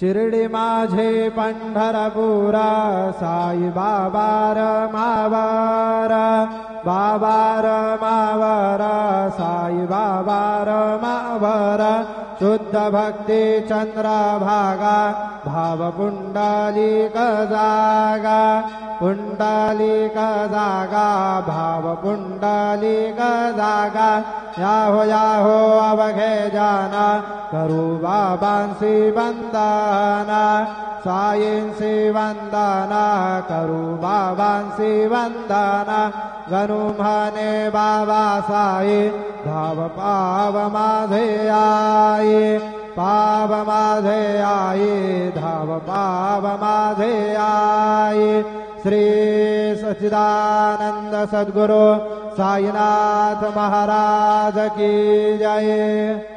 शिर्डी माझे पंढरपुरा साई बाबा रमावर बाबा रमावर साई बाबा रमावर शुद्ध भक्ती चंद्रभागा भाव पुंडलिक जागा पुंडलिक जागा भाव पुंडलिक जागा याहो अवघे जाना करू बाबांसी वंदना साईंसी वंदना करू बाबांसी वंदना गणू म्हणे बाबा साई धाव पाव माझे आई पाव माझे आई धाव पाव माझे आई श्री सच्चिदानंद सद्गुरु साईनाथ महाराज की जय।